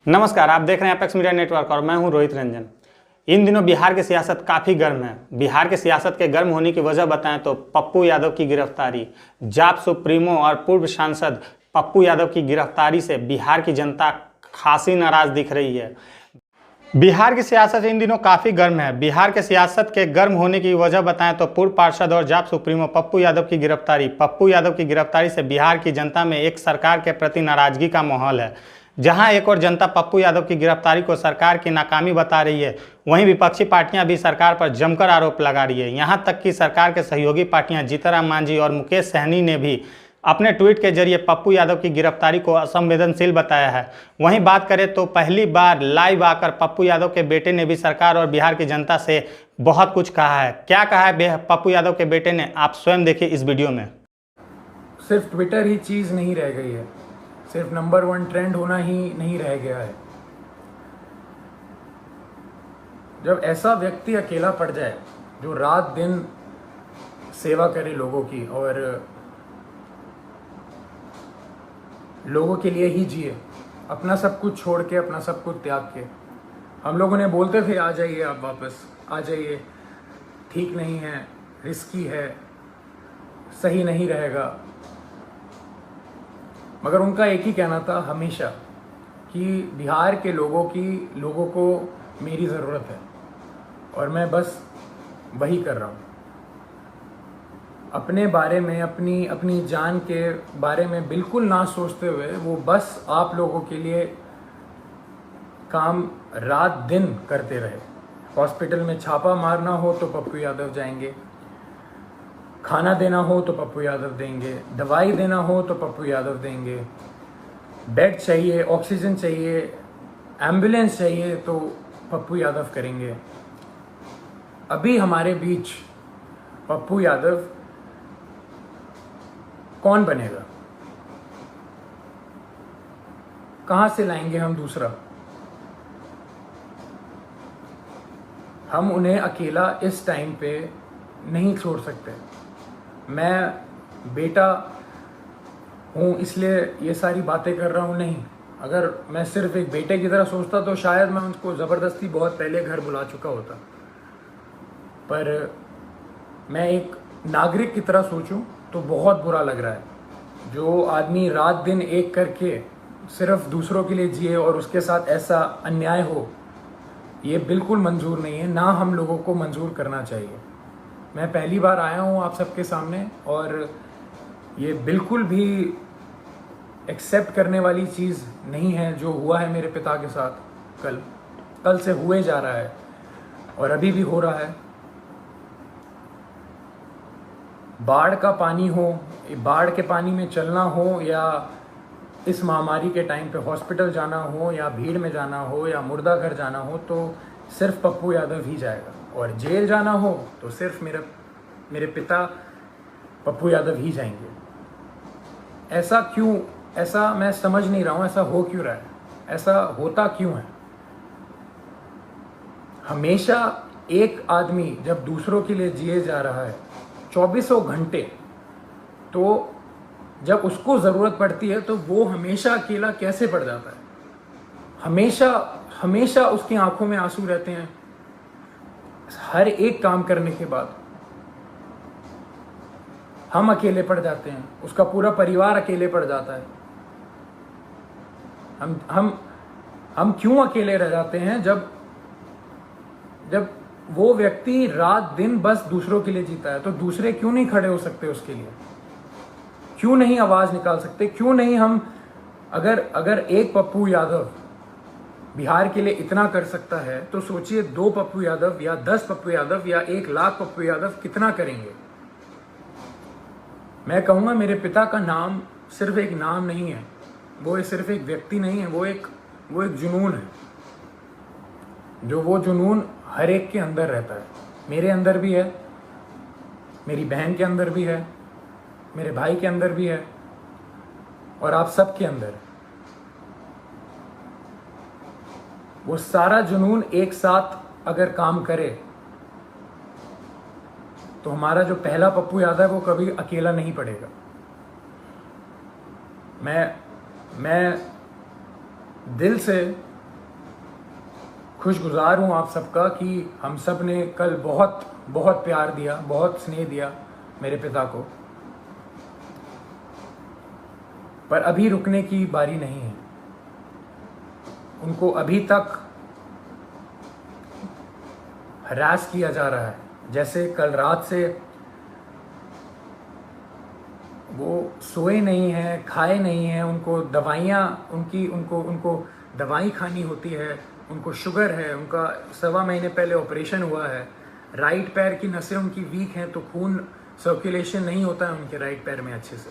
नमस्कार, आप देख रहे हैं एपेक्स मीडिया नेटवर्क और मैं हूं रोहित रंजन। इन दिनों बिहार की सियासत काफ़ी गर्म है। बिहार की सियासत के गर्म होने की वजह बताएं तो पप्पू यादव की गिरफ्तारी, जाप सुप्रीमो और पूर्व सांसद पप्पू यादव की गिरफ्तारी से बिहार की जनता खासी नाराज दिख रही है। बिहार की सियासत इन दिनों काफ़ी गर्म है। बिहार के सियासत के गर्म होने की वजह बताएं तो पूर्व पार्षद और जाप सुप्रीमो पप्पू यादव की गिरफ्तारी। पप्पू यादव की गिरफ्तारी से बिहार की जनता में एक सरकार के प्रति नाराजगी का माहौल है। जहां एक और जनता पप्पू यादव की गिरफ्तारी को सरकार की नाकामी बता रही है, वहीं विपक्षी पार्टियां भी सरकार पर जमकर आरोप लगा रही है। यहां तक कि सरकार के सहयोगी पार्टियां जीतनराम मांझी और मुकेश सहनी ने भी अपने ट्वीट के जरिए पप्पू यादव की गिरफ्तारी को असंवेदनशील बताया है। वहीं बात करें तो पहली बार लाइव आकर पप्पू यादव के बेटे ने भी सरकार और बिहार की जनता से बहुत कुछ कहा है। क्या कहा है पप्पू यादव के बेटे ने, आप स्वयं देखिए इस वीडियो में। सिर्फ ट्विटर ही चीज़ नहीं रह गई है, सिर्फ नंबर 1 ट्रेंड होना ही नहीं रह गया है। जब ऐसा व्यक्ति अकेला पड़ जाए जो रात दिन सेवा करे लोगों की और लोगों के लिए ही जिए, अपना सब कुछ छोड़ के, अपना सब कुछ त्याग के। हम लोग उन्हें बोलते थे आ जाइए, आप वापस आ जाइए, ठीक नहीं है, रिस्की है, सही नहीं रहेगा। मगर उनका एक ही कहना था हमेशा कि बिहार के लोगों को मेरी ज़रूरत है और मैं बस वही कर रहा हूँ। अपने बारे में, अपनी जान के बारे में बिल्कुल ना सोचते हुए वो बस आप लोगों के लिए काम रात दिन करते रहे। हॉस्पिटल में छापा मारना हो तो पप्पू यादव जाएंगे, खाना देना हो तो पप्पू यादव देंगे, दवाई देना हो तो पप्पू यादव देंगे, बेड चाहिए, ऑक्सीजन चाहिए, एम्बुलेंस चाहिए तो पप्पू यादव करेंगे। अभी हमारे बीच पप्पू यादव कौन बनेगा? कहां से लाएंगे हम दूसरा? हम उन्हें अकेला इस टाइम पे नहीं छोड़ सकते। मैं बेटा हूँ इसलिए ये सारी बातें कर रहा हूँ, नहीं। अगर मैं सिर्फ एक बेटे की तरह सोचता तो शायद मैं उनको ज़बरदस्ती बहुत पहले घर बुला चुका होता, पर मैं एक नागरिक की तरह सोचूं तो बहुत बुरा लग रहा है। जो आदमी रात दिन एक करके सिर्फ दूसरों के लिए जिए और उसके साथ ऐसा अन्याय हो, ये बिल्कुल मंजूर नहीं है, ना हम लोगों को मंजूर करना चाहिए। मैं पहली बार आया हूँ आप सबके सामने और ये बिल्कुल भी एक्सेप्ट करने वाली चीज़ नहीं है जो हुआ है मेरे पिता के साथ। कल से हुए जा रहा है और अभी भी हो रहा है। बाढ़ का पानी हो, बाढ़ के पानी में चलना हो, या इस महामारी के टाइम पे हॉस्पिटल जाना हो, या भीड़ में जाना हो, या मुर्दा घर जाना हो, तो सिर्फ पप्पू यादव ही जाएगा। और जेल जाना हो तो सिर्फ मेरे पिता पप्पू यादव ही जाएंगे। ऐसा क्यों? ऐसा मैं समझ नहीं रहा हूँ, ऐसा हो क्यों रहा है? ऐसा होता क्यों है? हमेशा एक आदमी जब दूसरों के लिए जिए जा रहा है 2400 घंटे, तो जब उसको ज़रूरत पड़ती है तो वो हमेशा अकेला कैसे पड़ जाता है? हमेशा उसकी आंखों में आंसू रहते हैं हर एक काम करने के बाद। हम अकेले पड़ जाते हैं, उसका पूरा परिवार अकेले पड़ जाता है। हम क्यों अकेले रह जाते हैं जब वो व्यक्ति रात दिन बस दूसरों के लिए जीता है? तो दूसरे क्यों नहीं खड़े हो सकते उसके लिए? क्यों नहीं आवाज निकाल सकते? क्यों नहीं हम, अगर एक पप्पू यादव बिहार के लिए इतना कर सकता है तो सोचिए 2 पप्पू यादव या 10 पप्पू यादव या 1 लाख पप्पू यादव कितना करेंगे। मैं कहूँगा मेरे पिता का नाम सिर्फ एक नाम नहीं है, वो सिर्फ एक व्यक्ति नहीं है, वो एक जुनून है। जो वो जुनून हर एक के अंदर रहता है। मेरे अंदर भी है, मेरी बहन के अंदर भी है, मेरे भाई के अंदर भी है, और आप सब के अंदर। वो सारा जुनून एक साथ अगर काम करे तो हमारा जो पहला पप्पू यादव है वो कभी अकेला नहीं पड़ेगा। मैं दिल से खुशगुजार हूँ आप सबका कि हम सब ने कल बहुत बहुत प्यार दिया, बहुत स्नेह दिया मेरे पिता को। पर अभी रुकने की बारी नहीं है। उनको अभी तक हरास किया जा रहा है। जैसे कल रात से वो सोए नहीं हैं, खाए नहीं हैं, उनको दवाइयाँ उनको दवाई खानी होती है, उनको शुगर है, उनका 1.25 महीने पहले ऑपरेशन हुआ है, राइट पैर की नसें उनकी वीक हैं तो खून सर्कुलेशन नहीं होता है उनके राइट पैर में अच्छे से।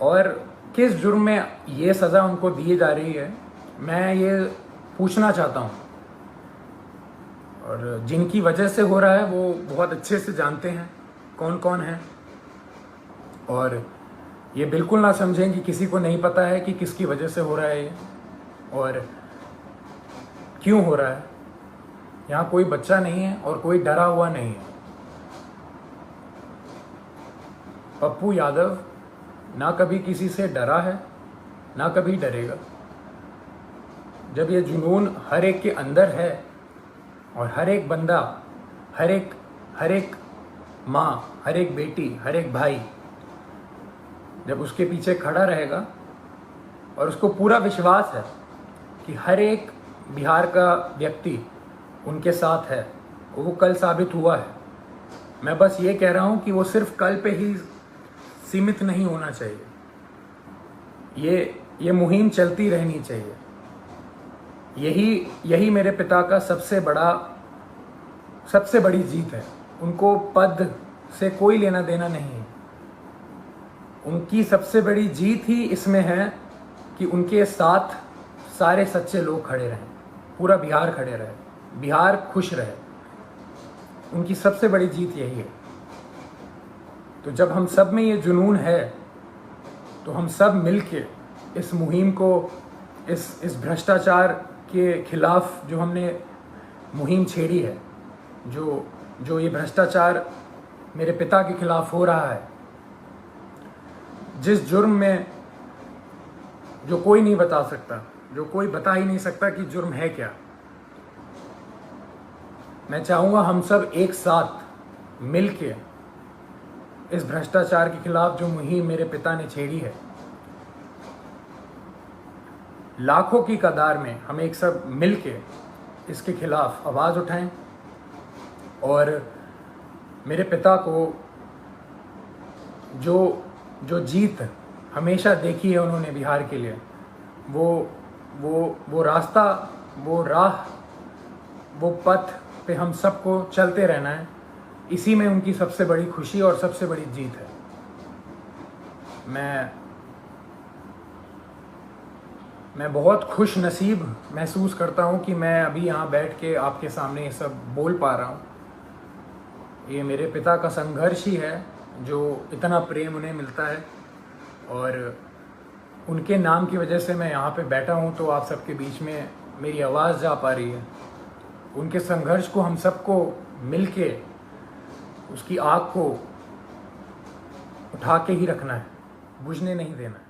और किस जुर्म में ये सज़ा उनको दी जा रही है, मैं ये पूछना चाहता हूँ। और जिनकी वजह से हो रहा है वो बहुत अच्छे से जानते हैं कौन कौन है, और ये बिल्कुल ना समझें कि किसी को नहीं पता है कि किसकी वजह से हो रहा है ये और क्यों हो रहा है। यहाँ कोई बच्चा नहीं है और कोई डरा हुआ नहीं है। पप्पू यादव ना कभी किसी से डरा है, ना कभी डरेगा। जब ये जुनून हर एक के अंदर है और हर एक बंदा, हर एक माँ, हर एक बेटी, हर एक भाई जब उसके पीछे खड़ा रहेगा और उसको पूरा विश्वास है कि हर एक बिहार का व्यक्ति उनके साथ है, वो कल साबित हुआ है। मैं बस ये कह रहा हूँ कि वो सिर्फ कल पे ही सीमित नहीं होना चाहिए, ये मुहिम चलती रहनी चाहिए। यही मेरे पिता का सबसे बड़ी जीत है। उनको पद से कोई लेना देना नहीं है। उनकी सबसे बड़ी जीत ही इसमें है कि उनके साथ सारे सच्चे लोग खड़े रहें, पूरा बिहार खड़े रहे, बिहार खुश रहे। उनकी सबसे बड़ी जीत यही है। तो जब हम सब में ये जुनून है तो हम सब मिलके इस मुहिम को, इस भ्रष्टाचार के खिलाफ जो हमने मुहिम छेड़ी है, जो ये भ्रष्टाचार मेरे पिता के खिलाफ हो रहा है, जिस जुर्म में जो कोई नहीं बता सकता, जो कोई बता ही नहीं सकता कि जुर्म है क्या। मैं चाहूँगा हम सब एक साथ मिलके इस भ्रष्टाचार के खिलाफ जो मुहिम मेरे पिता ने छेड़ी है, लाखों की कतार में हम एक सब मिलके इसके खिलाफ आवाज़ उठाएं और मेरे पिता को जो जीत हमेशा देखी है उन्होंने बिहार के लिए, वो रास्ता, वो राह, वो पथ पे हम सबको चलते रहना है। इसी में उनकी सबसे बड़ी खुशी और सबसे बड़ी जीत है। मैं बहुत खुश नसीब महसूस करता हूँ कि मैं अभी यहाँ बैठ के आपके सामने ये सब बोल पा रहा हूँ। ये मेरे पिता का संघर्ष ही है जो इतना प्रेम उन्हें मिलता है, और उनके नाम की वजह से मैं यहाँ पे बैठा हूँ तो आप सबके बीच में मेरी आवाज़ जा पा रही है। उनके संघर्ष को हम सबको मिलके उसकी आग को उठा के ही रखना है, बुझने नहीं देना है।